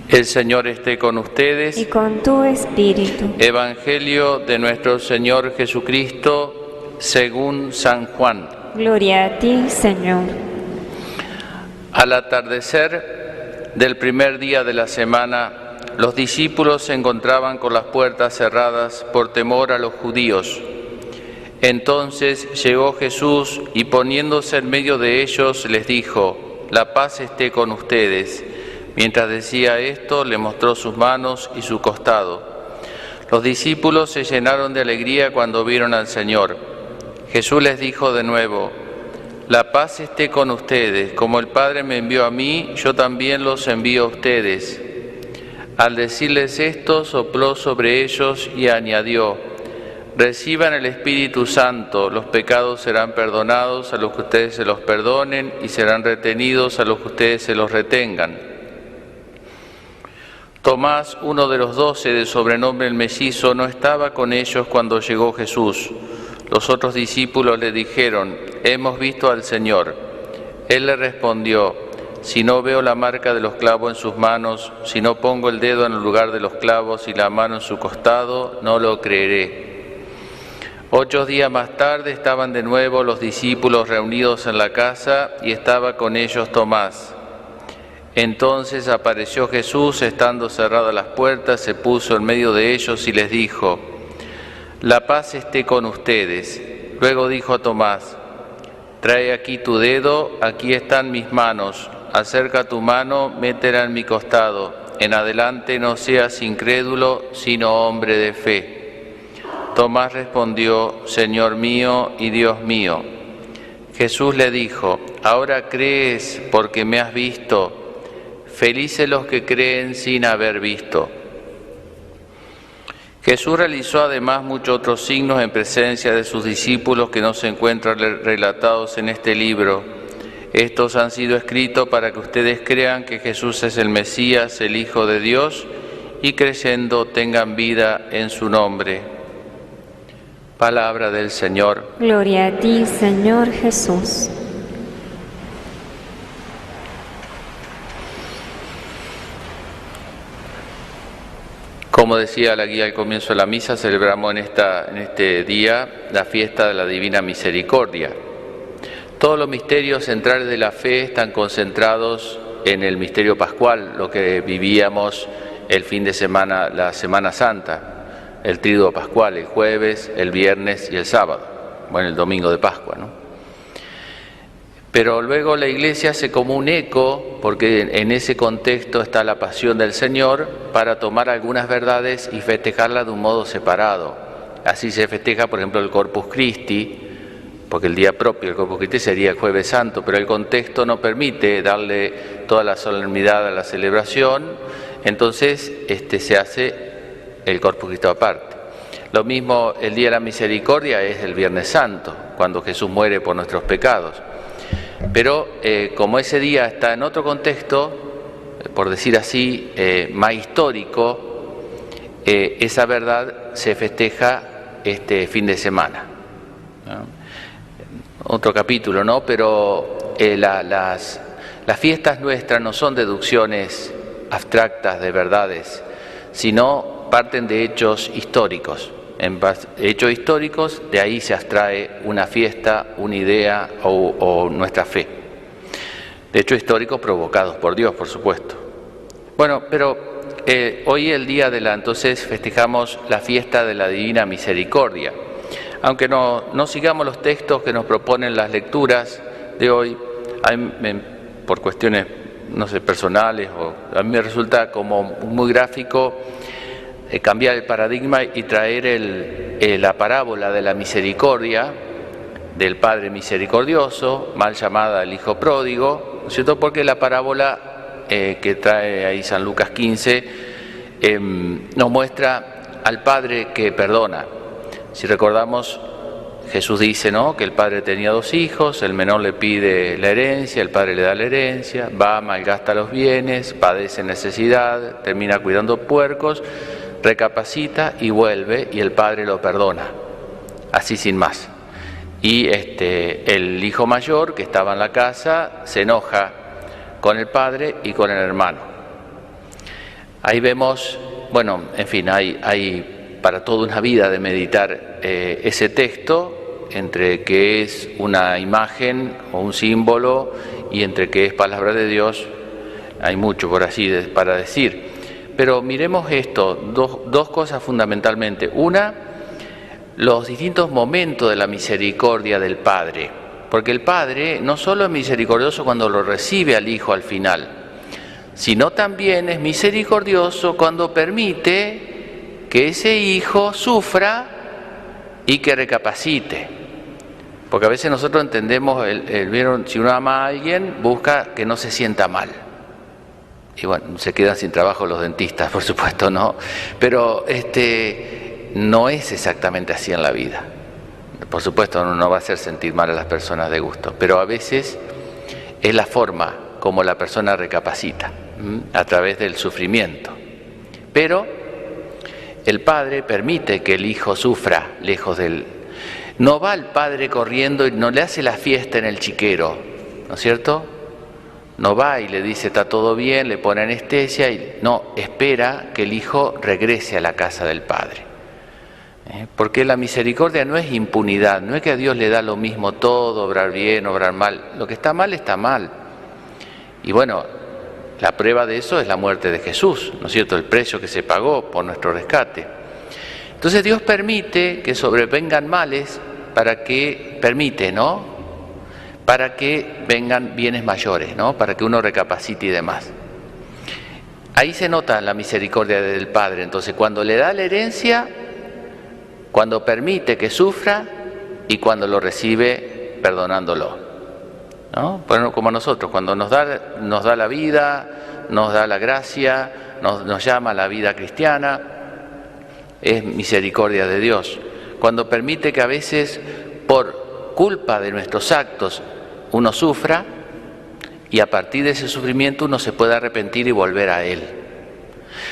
El Señor esté con ustedes. Y con tu espíritu. Evangelio de nuestro Señor Jesucristo según San Juan. Gloria a ti, Señor. Al atardecer del primer día de la semana, los discípulos se encontraban con las puertas cerradas por temor a los judíos. Entonces llegó Jesús y poniéndose en medio de ellos les dijo: «La paz esté con ustedes». Mientras decía esto, le mostró sus manos y su costado. Los discípulos se llenaron de alegría cuando vieron al Señor. Jesús les dijo de nuevo: «La paz esté con ustedes. Como el Padre me envió a mí, yo también los envío a ustedes». Al decirles esto, sopló sobre ellos y añadió: «Reciban el Espíritu Santo. Los pecados serán perdonados a los que ustedes se los perdonen y serán retenidos a los que ustedes se los retengan». Tomás, uno de los 12, de sobrenombre el Mellizo, no estaba con ellos cuando llegó Jesús. Los otros discípulos le dijeron: «Hemos visto al Señor». Él le respondió: «Si no veo la marca de los clavos en sus manos, si no pongo el dedo en el lugar de los clavos y la mano en su costado, no lo creeré». 8 días más tarde estaban de nuevo los discípulos reunidos en la casa y estaba con ellos Tomás. Entonces apareció Jesús, estando cerradas las puertas, se puso en medio de ellos y les dijo: «La paz esté con ustedes». Luego dijo a Tomás: «Trae aquí tu dedo, aquí están mis manos, acerca tu mano, métela en mi costado. En adelante no seas incrédulo, sino hombre de fe». Tomás respondió: «Señor mío y Dios mío». Jesús le dijo: «Ahora crees porque me has visto. Felices los que creen sin haber visto». Jesús realizó además muchos otros signos en presencia de sus discípulos que no se encuentran relatados en este libro. Estos han sido escritos para que ustedes crean que Jesús es el Mesías, el Hijo de Dios, y creyendo tengan vida en su nombre. Palabra del Señor. Gloria a ti, Señor Jesús. Como decía la guía al comienzo de la misa, celebramos en este día la fiesta de la Divina Misericordia. Todos los misterios centrales de la fe están concentrados en el misterio pascual, lo que vivíamos el fin de semana, la Semana Santa, el Tríduo Pascual, el jueves, el viernes y el sábado, bueno, el domingo de Pascua, ¿no? Pero luego la Iglesia hace como un eco, porque en ese contexto está la pasión del Señor, para tomar algunas verdades y festejarlas de un modo separado. Así se festeja, por ejemplo, el Corpus Christi, porque el día propio del Corpus Christi sería el Jueves Santo, pero el contexto no permite darle toda la solemnidad a la celebración, entonces se hace el Corpus Christi aparte. Lo mismo el Día de la Misericordia es el Viernes Santo, cuando Jesús muere por nuestros pecados. Pero como ese día está en otro contexto, por decir así, más histórico, esa verdad se festeja este fin de semana, ¿no? Otro capítulo, ¿no? Pero las fiestas nuestras no son deducciones abstractas de verdades, sino parten de hechos históricos. En hechos históricos, de ahí se abstrae una fiesta, una idea o nuestra fe. De hechos históricos provocados por Dios, por supuesto. Bueno, pero hoy entonces festejamos la fiesta de la Divina Misericordia. Aunque no sigamos los textos que nos proponen las lecturas de hoy, por cuestiones, no sé, personales, a mí me resulta como muy gráfico cambiar el paradigma y traer la parábola de la misericordia del Padre misericordioso, mal llamada el Hijo pródigo, ¿no es cierto? Porque la parábola que trae ahí San Lucas 15 nos muestra al Padre que perdona. Si recordamos, Jesús dice, ¿no?, que el padre tenía 2 hijos, el menor le pide la herencia, el padre le da la herencia, va, malgasta los bienes, padece necesidad, termina cuidando puercos, recapacita y vuelve y el padre lo perdona, así sin más. Y el hijo mayor que estaba en la casa se enoja con el padre y con el hermano. Ahí vemos, bueno, en fin, hay para toda una vida de meditar ese texto, entre que es una imagen o un símbolo y entre que es palabra de Dios, hay mucho por así para decir. Pero miremos esto, dos cosas fundamentalmente. Una, los distintos momentos de la misericordia del Padre, porque el Padre no solo es misericordioso cuando lo recibe al Hijo al final, sino también es misericordioso cuando permite que ese Hijo sufra y que recapacite. Porque a veces nosotros entendemos, si uno ama a alguien, busca que no se sienta mal. Y bueno, se quedan sin trabajo los dentistas, por supuesto, ¿no? Pero no es exactamente así en la vida. Por supuesto, uno no va a hacer sentir mal a las personas de gusto, pero a veces es la forma como la persona recapacita, a través del sufrimiento. Pero el Padre permite que el Hijo sufra lejos de él. No va el Padre corriendo y no le hace la fiesta en el chiquero, ¿no es cierto? No va y le dice está todo bien, le pone anestesia, no, espera que el Hijo regrese a la casa del Padre. Porque la misericordia no es impunidad, no es que a Dios le da lo mismo todo, obrar bien, obrar mal. Lo que está mal, está mal. Y bueno, la prueba de eso es la muerte de Jesús, ¿no es cierto? El precio que se pagó por nuestro rescate. Entonces Dios permite que sobrevengan males para que vengan bienes mayores, ¿no? Para que uno recapacite y demás. Ahí se nota la misericordia del Padre. Entonces, cuando le da la herencia, cuando permite que sufra y cuando lo recibe perdonándolo, ¿no? Bueno, como nosotros, cuando nos da la vida, nos da la gracia, nos llama a la vida cristiana, es misericordia de Dios. Cuando permite que a veces, por culpa de nuestros actos, uno sufra y a partir de ese sufrimiento uno se pueda arrepentir y volver a Él.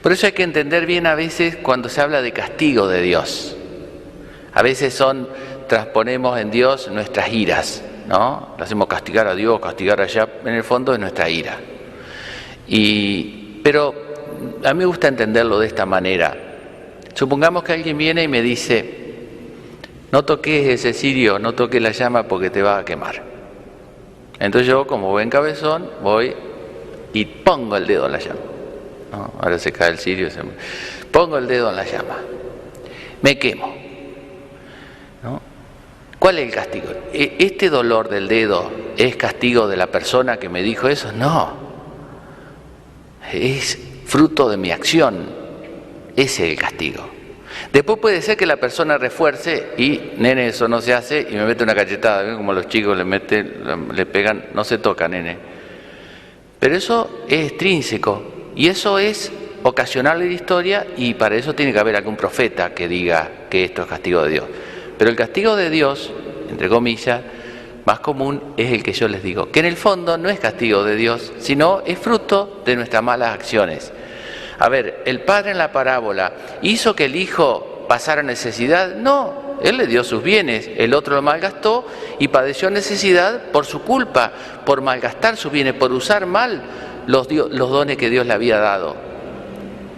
Por eso hay que entender bien a veces cuando se habla de castigo de Dios. A veces transponemos en Dios nuestras iras, ¿no? Le hacemos castigar a Dios, castigar allá, en el fondo es nuestra ira. Pero a mí me gusta entenderlo de esta manera. Supongamos que alguien viene y me dice, no toques ese cirio, no toques la llama porque te va a quemar. Entonces yo, como buen cabezón, voy y pongo el dedo en la llama. ¿No? Ahora se cae el cirio, pongo el dedo en la llama. Me quemo. ¿No? ¿Cuál es el castigo? ¿Este dolor del dedo es castigo de la persona que me dijo eso? No. Es fruto de mi acción. Ese es el castigo. Después puede ser que la persona refuerce y, nene, eso no se hace, y me mete una cachetada, ¿ven? Como los chicos le pegan, no se toca, nene. Pero eso es extrínseco, y eso es ocasional en la historia, y para eso tiene que haber algún profeta que diga que esto es castigo de Dios. Pero el castigo de Dios, entre comillas, más común es el que yo les digo, que en el fondo no es castigo de Dios, sino es fruto de nuestras malas acciones. A ver, ¿el padre en la parábola hizo que el hijo pasara necesidad? No, él le dio sus bienes, el otro lo malgastó y padeció necesidad por su culpa, por malgastar sus bienes, por usar mal los dones que Dios le había dado.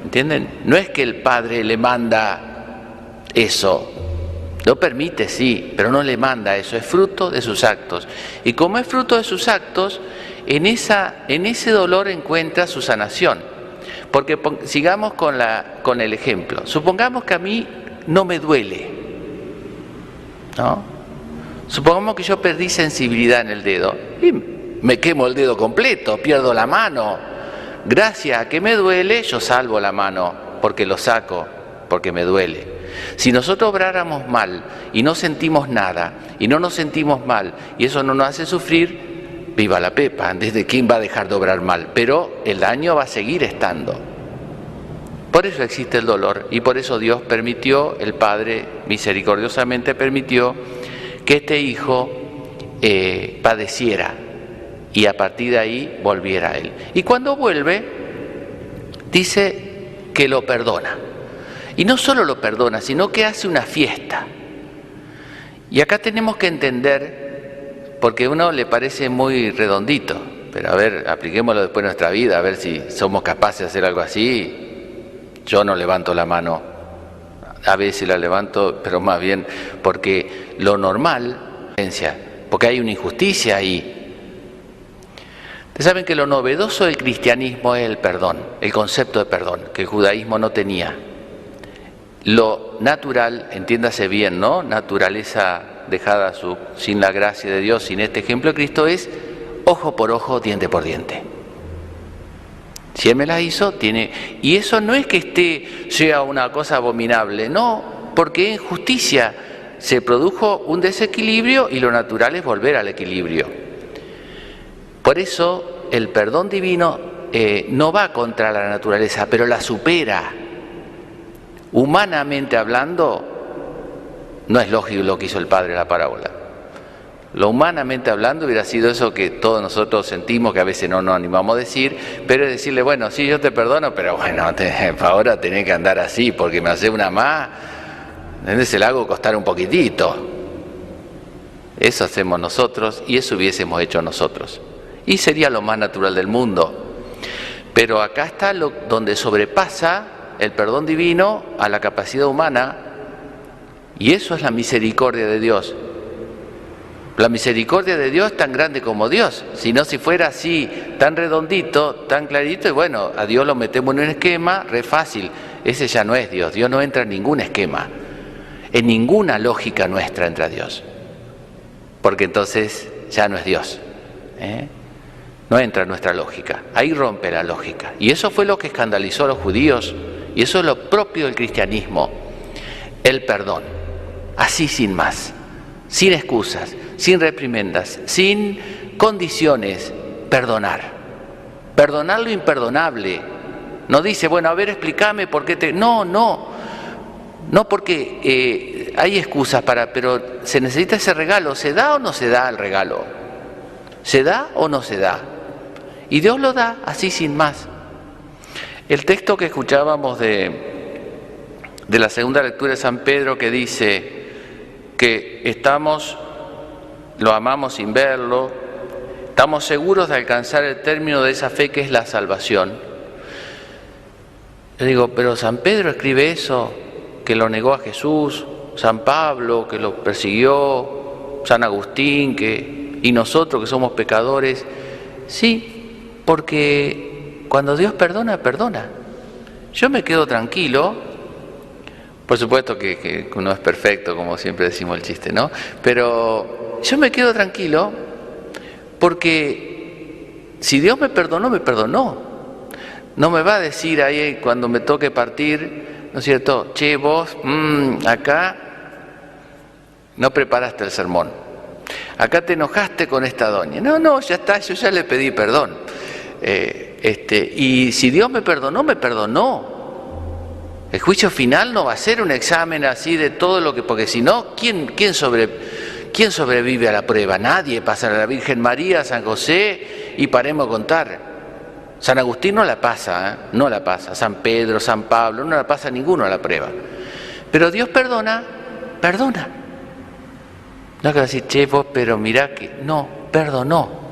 ¿Entienden? No es que el padre le manda eso, lo permite sí, pero no le manda eso, es fruto de sus actos. Y como es fruto de sus actos, en ese dolor encuentra su sanación. Porque sigamos con el ejemplo. Supongamos que a mí no me duele, ¿no? Supongamos que yo perdí sensibilidad en el dedo y me quemo el dedo completo, pierdo la mano. Gracias a que me duele, yo salvo la mano porque lo saco, porque me duele. Si nosotros obráramos mal y no sentimos nada y no nos sentimos mal y eso no nos hace sufrir, viva la pepa, ¿desde quién va a dejar de obrar mal? Pero el daño va a seguir estando. Por eso existe el dolor y por eso Dios permitió, el Padre misericordiosamente permitió que este hijo padeciera y a partir de ahí volviera a Él. Y cuando vuelve, dice que lo perdona. Y no solo lo perdona, sino que hace una fiesta. Y acá tenemos que entender, porque a uno le parece muy redondito, pero a ver, apliquémoslo después en nuestra vida, a ver si somos capaces de hacer algo así, Yo no levanto la mano, a veces la levanto, pero más bien porque lo normal, porque hay una injusticia ahí. Ustedes saben que lo novedoso del cristianismo es el perdón, el concepto de perdón, que el judaísmo no tenía. Lo natural, entiéndase bien, ¿no? Naturaleza dejada sin la gracia de Dios, sin este ejemplo de Cristo, es ojo por ojo, diente por diente. Si Él me la hizo, tiene... Y eso no es que sea una cosa abominable, no, porque en justicia se produjo un desequilibrio y lo natural es volver al equilibrio. Por eso el perdón divino no va contra la naturaleza, pero la supera. Humanamente hablando, no es lógico lo que hizo el Padre en la parábola. Lo humanamente hablando hubiera sido eso que todos nosotros sentimos, que a veces no nos animamos a decir, pero es decirle, bueno, sí, yo te perdono, pero bueno, ahora tenés que andar así, porque me hace una más, ¿entendés? Se la hago costar un poquitito. Eso hacemos nosotros y eso hubiésemos hecho nosotros. Y sería lo más natural del mundo. Pero acá está donde sobrepasa el perdón divino a la capacidad humana, y eso es la misericordia de Dios. La misericordia de Dios es tan grande como Dios. Si no, si fuera así, tan redondito, tan clarito, y bueno, a Dios lo metemos en un esquema, re fácil. Ese ya no es Dios. Dios no entra en ningún esquema. En ninguna lógica nuestra entra Dios. Porque entonces ya no es Dios. No entra en nuestra lógica. Ahí rompe la lógica. Y eso fue lo que escandalizó a los judíos. Y eso es lo propio del cristianismo. El perdón. Así sin más. Sin excusas, sin reprimendas, sin condiciones, perdonar. Perdonar lo imperdonable. No dice, bueno, a ver, explícame por qué te... No porque hay excusas pero se necesita ese regalo. ¿Se da o no se da el regalo? ¿Se da o no se da? Y Dios lo da así sin más. El texto que escuchábamos de la segunda lectura de San Pedro, que dice que lo amamos sin verlo, estamos seguros de alcanzar el término de esa fe que es la salvación. Yo digo, pero San Pedro escribe eso, que lo negó a Jesús, San Pablo, que lo persiguió, San Agustín, y nosotros que somos pecadores. Sí, porque cuando Dios perdona, perdona. Yo me quedo tranquilo. Por supuesto que uno es perfecto, como siempre decimos el chiste, ¿no? Pero yo me quedo tranquilo porque si Dios me perdonó, me perdonó. No me va a decir ahí cuando me toque partir, ¿no es cierto? Che, vos, acá no preparaste el sermón. Acá te enojaste con esta doña. No, ya está, yo ya le pedí perdón. Y si Dios me perdonó, me perdonó. El juicio final no va a ser un examen así de todo lo que... Porque si no, ¿quién sobrevive a la prueba? Nadie. Pasa a la Virgen María, a San José y paremos a contar. San Agustín no la pasa, no la pasa. San Pedro, San Pablo, no la pasa ninguno a la prueba. Pero Dios perdona. No hay que decir, che, vos, pero mirá que... No, perdonó.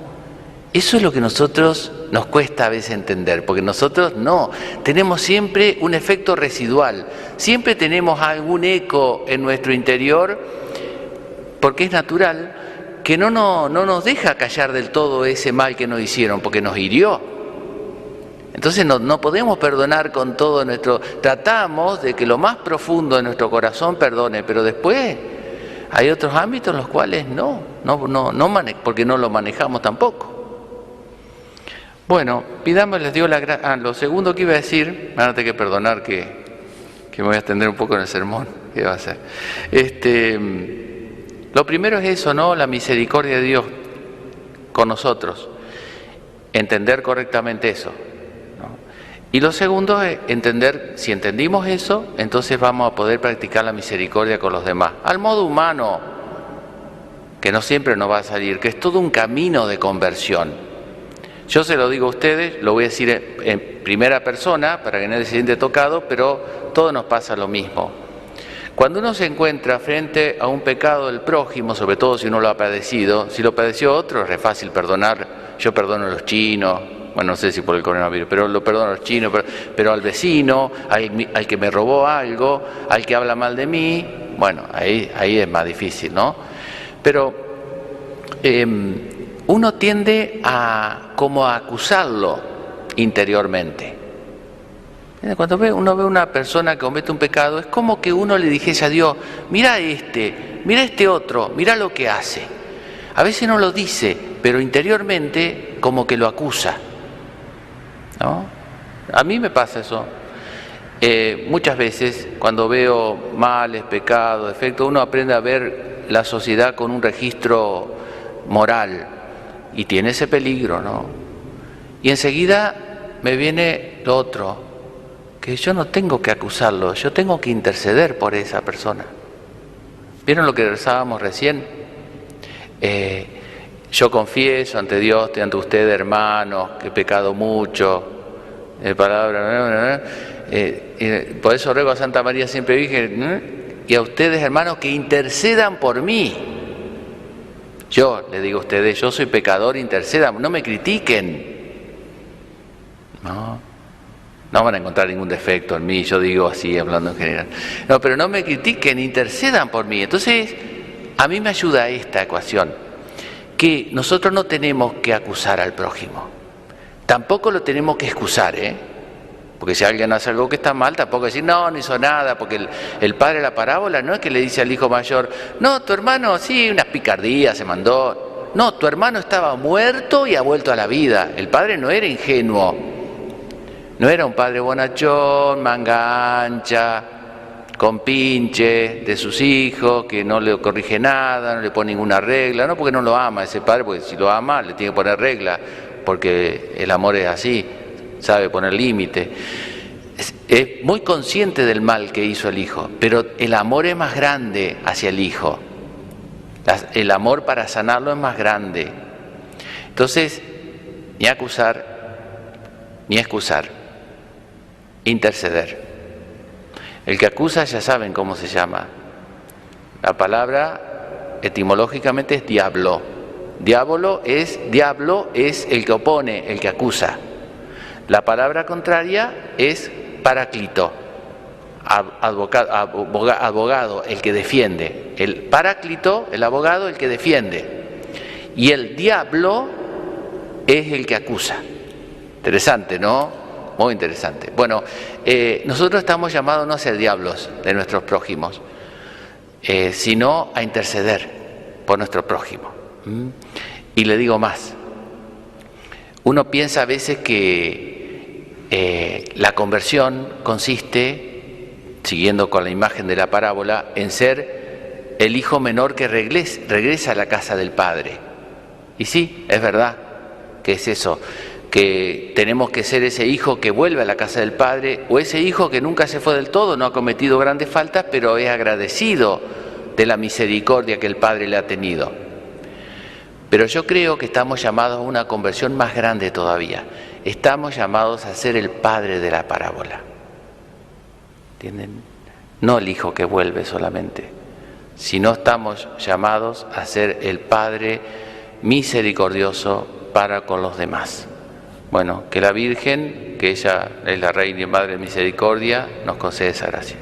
Eso es lo que nosotros nos cuesta a veces entender, porque nosotros no, tenemos siempre un efecto residual, siempre tenemos algún eco en nuestro interior, porque es natural, que no nos deja callar del todo ese mal que nos hicieron, porque nos hirió. Entonces no podemos perdonar con todo nuestro... Tratamos de que lo más profundo de nuestro corazón perdone, pero después hay otros ámbitos en los cuales porque no lo manejamos tampoco. Bueno, pidámosle a Dios la gracia. Lo segundo que iba a decir, van a tener que perdonar que me voy a extender un poco en el sermón. ¿Qué va a hacer? Lo primero es eso, ¿no? La misericordia de Dios con nosotros. Entender correctamente eso, ¿no? Y lo segundo es entender, si entendimos eso, entonces vamos a poder practicar la misericordia con los demás. Al modo humano, que no siempre nos va a salir, que es todo un camino de conversión. Yo se lo digo a ustedes, lo voy a decir en primera persona para que nadie se siente tocado, pero todo nos pasa lo mismo. Cuando uno se encuentra frente a un pecado del prójimo, sobre todo si uno lo ha padecido, si lo padeció otro es re fácil perdonar. Yo perdono a los chinos, bueno, no sé si por el coronavirus, pero lo perdono a los chinos, pero al vecino, al que me robó algo, al que habla mal de mí, bueno, ahí es más difícil, ¿no? Pero uno tiende como a acusarlo interiormente. Cuando uno ve a una persona que comete un pecado, es como que uno le dijese a Dios, mira este otro, mira lo que hace. A veces no lo dice, pero interiormente como que lo acusa, ¿no? A mí me pasa eso. Muchas veces cuando veo males, pecados, defectos, uno aprende a ver la sociedad con un registro moral y tiene ese peligro, ¿no? Y enseguida me viene lo otro, que yo no tengo que acusarlo, yo tengo que interceder por esa persona. ¿Vieron lo que rezábamos recién? Yo confieso ante Dios y ante ustedes, hermanos, que he pecado mucho, por eso ruego a Santa María siempre Virgen, y a ustedes, hermanos, que intercedan por mí. Yo le digo a ustedes, yo soy pecador, intercedan, no me critiquen. No van a encontrar ningún defecto en mí, yo digo así, hablando en general. No, pero no me critiquen, intercedan por mí. Entonces, a mí me ayuda esta ecuación, que nosotros no tenemos que acusar al prójimo. Tampoco lo tenemos que excusar, porque si alguien hace algo que está mal, tampoco decir, no hizo nada, porque el padre de la parábola no es que le dice al hijo mayor, no, tu hermano sí, unas picardías se mandó. No, tu hermano estaba muerto y ha vuelto a la vida. El padre no era ingenuo, no era un padre bonachón, manga ancha, con pinche de sus hijos, que no le corrige nada, no le pone ninguna regla, no porque no lo ama ese padre, porque si lo ama le tiene que poner regla, porque el amor es así, sabe poner límite. Es muy consciente del mal que hizo el hijo, pero el amor es más grande hacia el hijo. El amor para sanarlo es más grande. Entonces, ni acusar, ni excusar, interceder. El que acusa ya saben cómo se llama. La palabra etimológicamente es diablo. Diablo es el que opone, el que acusa. La palabra contraria es paráclito, abogado, el que defiende. El paráclito, el abogado, el que defiende. Y el diablo es el que acusa. Interesante, ¿no? Muy interesante. Bueno, nosotros estamos llamados no a ser diablos de nuestros prójimos, sino a interceder por nuestro prójimo. Y le digo más, uno piensa a veces que la conversión consiste, siguiendo con la imagen de la parábola, en ser el hijo menor que regresa a la casa del padre. Y sí, es verdad que es eso, que tenemos que ser ese hijo que vuelve a la casa del padre, o ese hijo que nunca se fue del todo, no ha cometido grandes faltas, pero es agradecido de la misericordia que el padre le ha tenido. Pero yo creo que estamos llamados a una conversión más grande todavía. Estamos llamados a ser el padre de la parábola. ¿Entienden? No el hijo que vuelve solamente, sino estamos llamados a ser el padre misericordioso para con los demás. Bueno, que la Virgen, que ella es la Reina y Madre de Misericordia, nos concede esa gracia.